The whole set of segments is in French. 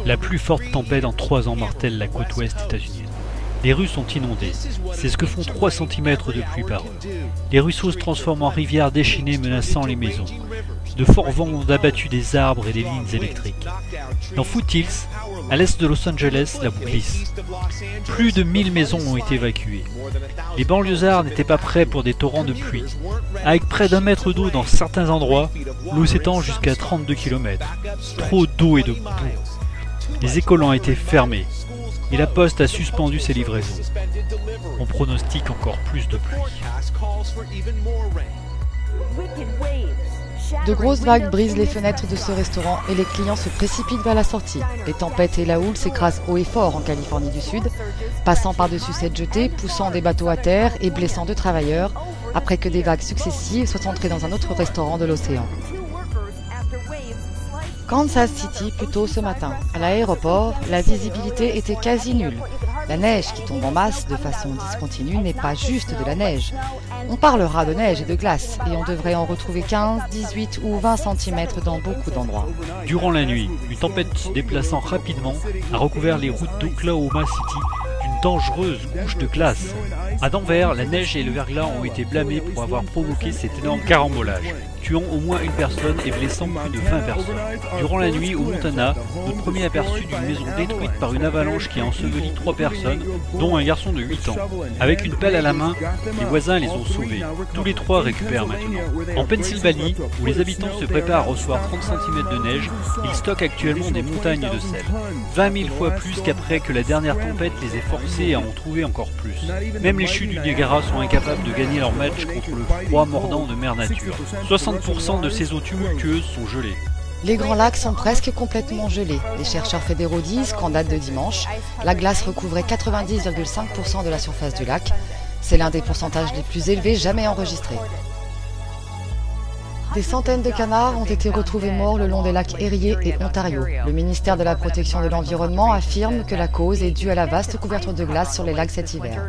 La plus forte tempête en 3 ans martèle la côte ouest états-unienne. Les rues sont inondées. C'est ce que font 3 cm de pluie par heure. Les ruisseaux se transforment en rivières déchaînées menaçant les maisons. De forts vents ont abattu des arbres et des lignes électriques. Dans Foothills, à l'est de Los Angeles, la boue glisse. Plus de 1000 maisons ont été évacuées. Les banlieusards n'étaient pas prêts pour des torrents de pluie. Avec près d'1 mètre d'eau dans certains endroits, l'eau s'étend jusqu'à 32 km. Trop d'eau et de boue. Les écoles ont été fermées et la poste a suspendu ses livraisons. On pronostique encore plus de pluie. De grosses vagues brisent les fenêtres de ce restaurant et les clients se précipitent vers la sortie. Les tempêtes et la houle s'écrasent haut et fort en Californie du Sud, passant par-dessus cette jetée, poussant des bateaux à terre et blessant 2 travailleurs, après que des vagues successives soient entrées dans un autre restaurant de l'océan. Kansas City, plus tôt ce matin. À l'aéroport, la visibilité était quasi nulle. La neige qui tombe en masse de façon discontinue n'est pas juste de la neige. On parlera de neige et de glace, et on devrait en retrouver 15, 18 ou 20 cm dans beaucoup d'endroits. Durant la nuit, une tempête se déplaçant rapidement a recouvert les routes d'Oklahoma City d'une dangereuse couche de glace. À Denver, la neige et le verglas ont été blâmés pour avoir provoqué cet énorme carambolage, tuant au moins 1 personne et blessant plus de 20 personnes. Durant la nuit, au Montana, notre premier aperçu d'une maison détruite par une avalanche qui a enseveli 3 personnes, dont un garçon de 8 ans. Avec une pelle à la main, les voisins les ont sauvés. Tous les 3 récupèrent maintenant. En Pennsylvanie, où les habitants se préparent à recevoir 30 cm de neige, ils stockent actuellement des montagnes de sel. 20 000 fois plus qu'après que la dernière tempête les ait forcés à en trouver encore plus. Même les chutes du Niagara sont incapables de gagner leur match contre le froid mordant de Mère Nature. 60% de ces eaux tumultueuses sont gelées. Les grands lacs sont presque complètement gelés. Les chercheurs fédéraux disent qu'en date de dimanche, la glace recouvrait 90,5% de la surface du lac. C'est l'un des pourcentages les plus élevés jamais enregistrés. Des centaines de canards ont été retrouvés morts le long des lacs Erie et Ontario. Le ministère de la Protection de l'Environnement affirme que la cause est due à la vaste couverture de glace sur les lacs cet hiver.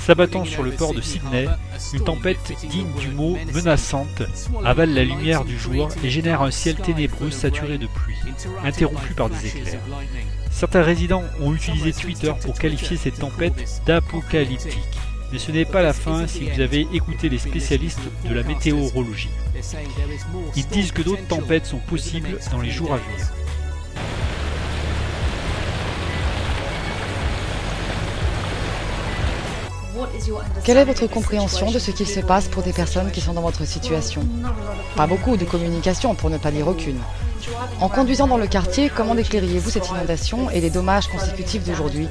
S'abattant sur le port de Sydney, une tempête digne du mot menaçante avale la lumière du jour et génère un ciel ténébreux saturé de pluie, interrompu par des éclairs. Certains résidents ont utilisé Twitter pour qualifier cette tempête d'apocalyptique. Mais ce n'est pas la fin si vous avez écouté les spécialistes de la météorologie. Ils disent que d'autres tempêtes sont possibles dans les jours à venir. Quelle est votre compréhension de ce qu'il se passe pour des personnes qui sont dans votre situation? Pas beaucoup de communication, pour ne pas dire aucune. En conduisant dans le quartier, comment décririez-vous cette inondation et les dommages consécutifs d'aujourd'hui?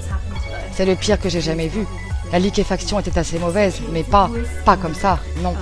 C'est le pire que j'ai jamais vu. La liquéfaction était assez mauvaise, mais pas comme ça, non.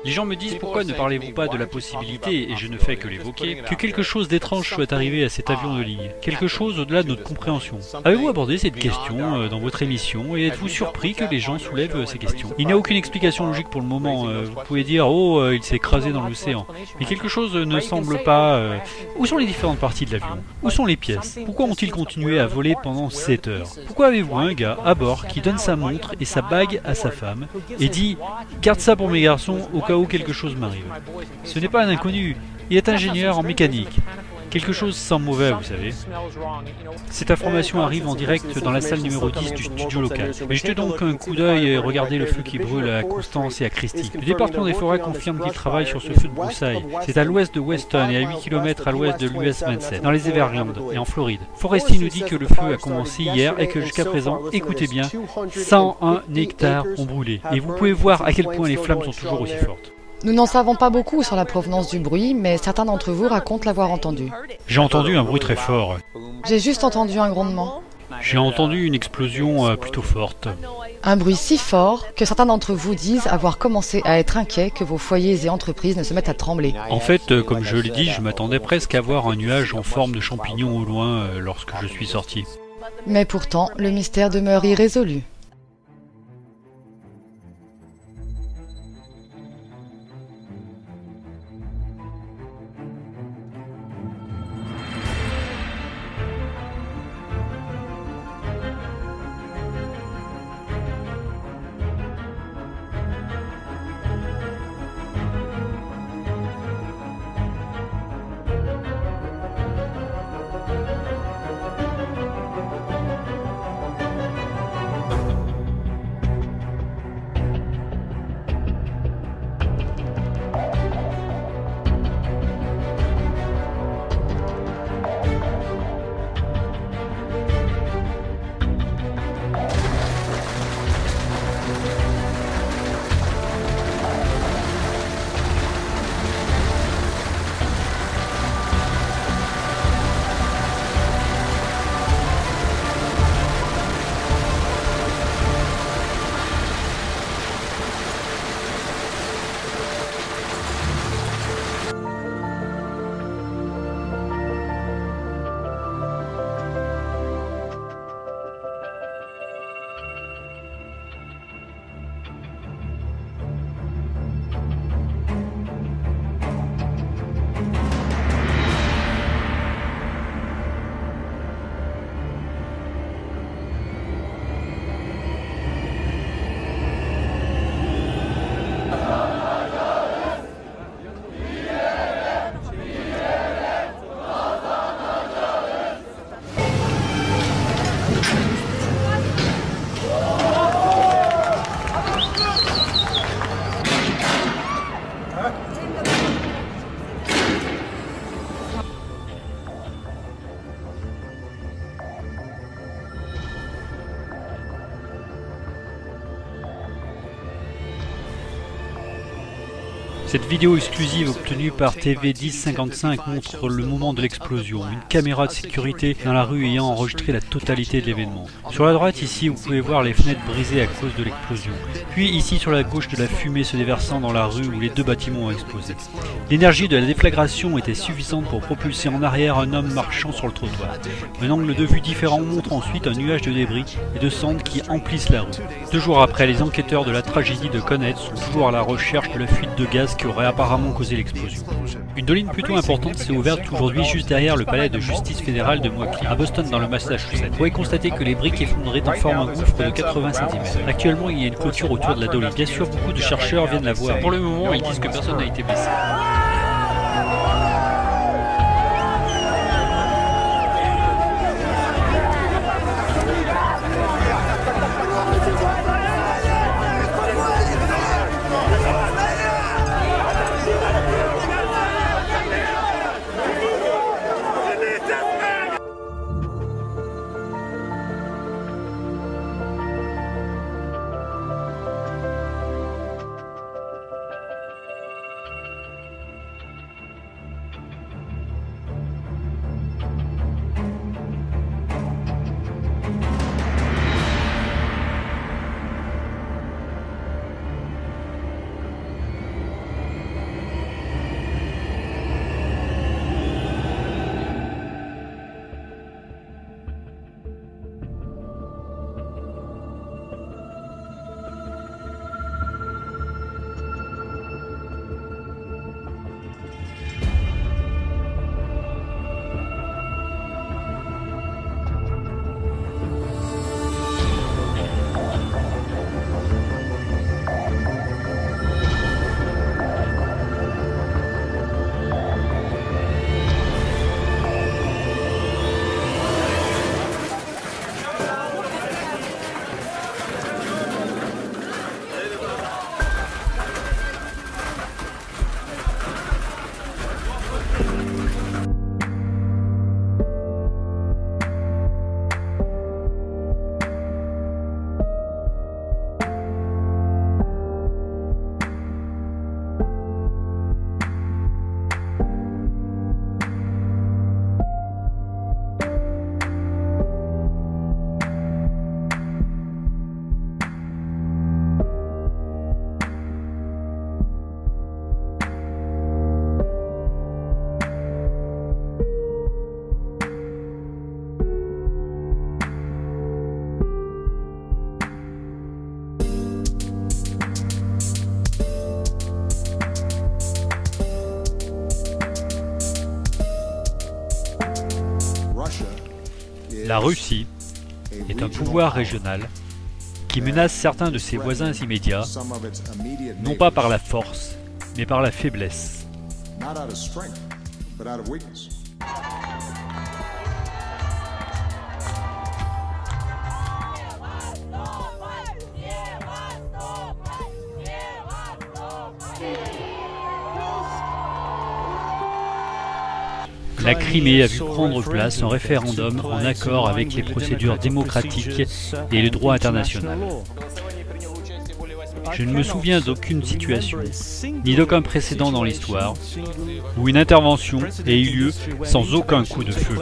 Les gens me disent pourquoi ne parlez-vous pas de la possibilité, et je ne fais que l'évoquer, que quelque chose d'étrange soit arrivé à cet avion de ligne, quelque chose au-delà de notre compréhension. Avez-vous abordé cette question dans votre émission et êtes-vous surpris que les gens soulèvent ces questions? Il n'y a aucune explication logique pour le moment, vous pouvez dire oh il s'est écrasé dans l'océan, mais quelque chose ne semble pas... Où sont les différentes parties de l'avion? Où sont les pièces? Pourquoi ont-ils continué à voler pendant 7 heures? Pourquoi avez-vous un gars à bord qui donne sa montre et sa bague à sa femme et dit « Garde ça pour mes garçons au cas où quelque chose m'arrive ». Ce n'est pas un inconnu, il est ingénieur en mécanique. Quelque chose sent mauvais, vous savez. Cette information arrive en direct dans la salle numéro 10 du studio local. Mais jetez donc un coup d'œil et regardez le feu qui brûle à Constance et à Christie. Le département des forêts confirme qu'il travaille sur ce feu de broussailles. C'est à l'ouest de Weston et à 8 km à l'ouest de l'US 27, dans les Everglades et en Floride. Foresti nous dit que le feu a commencé hier et que jusqu'à présent, écoutez bien, 101 hectares ont brûlé. Et vous pouvez voir à quel point les flammes sont toujours aussi fortes. Nous n'en savons pas beaucoup sur la provenance du bruit, mais certains d'entre vous racontent l'avoir entendu. J'ai entendu un bruit très fort. J'ai juste entendu un grondement. J'ai entendu une explosion plutôt forte. Un bruit si fort que certains d'entre vous disent avoir commencé à être inquiets que vos foyers et entreprises ne se mettent à trembler. En fait, comme je l'ai dit, je m'attendais presque à voir un nuage en forme de champignon au loin lorsque je suis sorti. Mais pourtant, le mystère demeure irrésolu. Cette vidéo exclusive obtenue par TV1055 montre le moment de l'explosion, une caméra de sécurité dans la rue ayant enregistré la totalité de l'événement. Sur la droite ici, vous pouvez voir les fenêtres brisées à cause de l'explosion. Puis ici sur la gauche de la fumée se déversant dans la rue où les deux bâtiments ont explosé. L'énergie de la déflagration était suffisante pour propulser en arrière un homme marchant sur le trottoir. Un angle de vue différent montre ensuite un nuage de débris et de cendres qui emplissent la rue. 2 jours après, les enquêteurs de la tragédie de Conneaut sont toujours à la recherche de la fuite de gaz qui aurait apparemment causé l'explosion. Une doline plutôt importante s'est ouverte aujourd'hui juste derrière le palais de justice fédéral de Moakley, à Boston dans le Massachusetts. Vous pouvez constater que les briques effondrées en forment un gouffre de 80 cm. Actuellement, il y a une clôture autour de la doline. Bien sûr, beaucoup de chercheurs viennent la voir. Pour le moment, ils disent que personne n'a été blessé. La Russie est un pouvoir régional qui menace certains de ses voisins immédiats, non pas par la force, mais par la faiblesse. La Crimée a vu prendre place un référendum en accord avec les procédures démocratiques et le droit international. Je ne me souviens d'aucune situation, ni d'aucun précédent dans l'histoire, où une intervention ait eu lieu sans aucun coup de feu.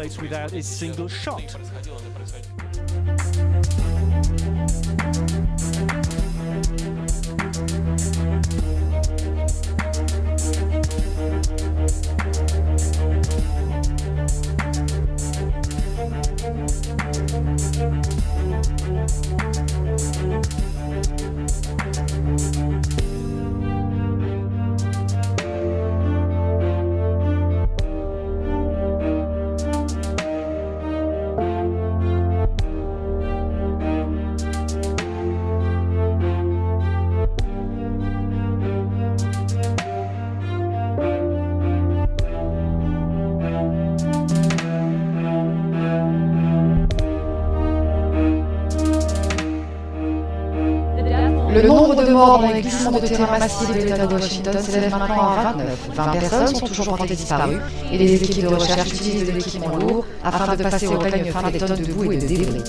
Le nombre de morts dans les glissements de terrain massifs de l'État de Washington s'élève maintenant à 29. 20 personnes sont toujours portées disparues et les équipes de recherche utilisent de l'équipement lourd afin de passer au peigne fin des tonnes de boue et de débris.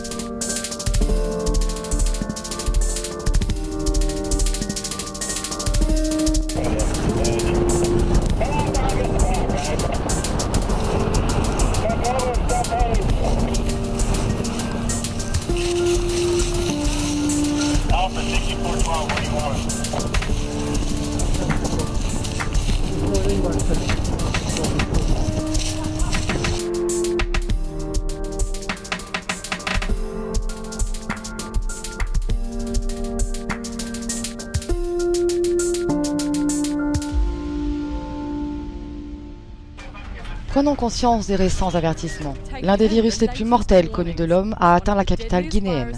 Prenons conscience des récents avertissements. L'un des virus les plus mortels connus de l'homme a atteint la capitale guinéenne.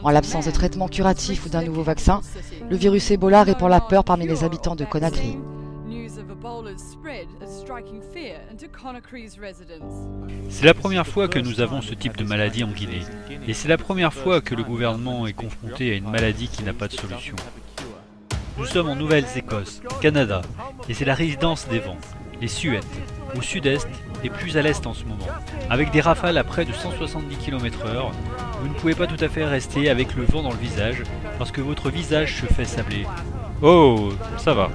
En l'absence de traitement curatif ou d'un nouveau vaccin, le virus Ebola répand la peur parmi les habitants de Conakry. C'est la première fois que nous avons ce type de maladie en Guinée. Et c'est la première fois que le gouvernement est confronté à une maladie qui n'a pas de solution. Nous sommes en Nouvelle-Écosse, Canada, et c'est la résidence des vents, les Suèdes, au sud-est et plus à l'est en ce moment. Avec des rafales à près de 170 km/h, vous ne pouvez pas tout à fait rester avec le vent dans le visage parce que votre visage se fait sabler. Oh, ça va.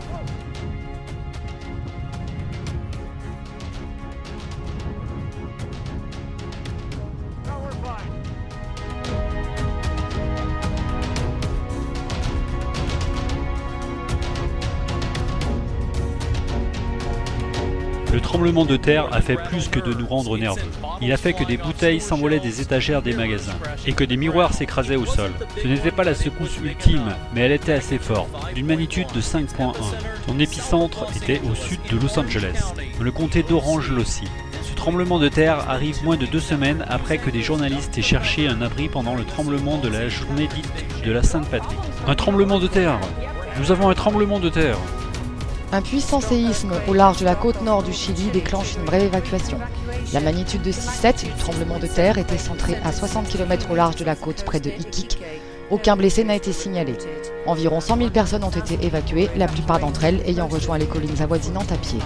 Le tremblement de terre a fait plus que de nous rendre nerveux. Il a fait que des bouteilles s'envolaient des étagères des magasins et que des miroirs s'écrasaient au sol. Ce n'était pas la secousse ultime, mais elle était assez forte, d'une magnitude de 5.1. Son épicentre était au sud de Los Angeles, dans le comté d'Orange-Lossi. Ce tremblement de terre arrive moins de 2 semaines après que des journalistes aient cherché un abri pendant le tremblement de la journée dite de la Sainte-Patrie. Un tremblement de terre! Nous avons un tremblement de terre! Un puissant séisme au large de la côte nord du Chili déclenche une brève évacuation. La magnitude de 6,7 du tremblement de terre était centrée à 60 km au large de la côte près de Iquique. Aucun blessé n'a été signalé. Environ 100 000 personnes ont été évacuées, la plupart d'entre elles ayant rejoint les collines avoisinantes à pied.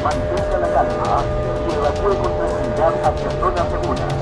Mantenga la calma y evacúe con tranquilidad hacia zona segura.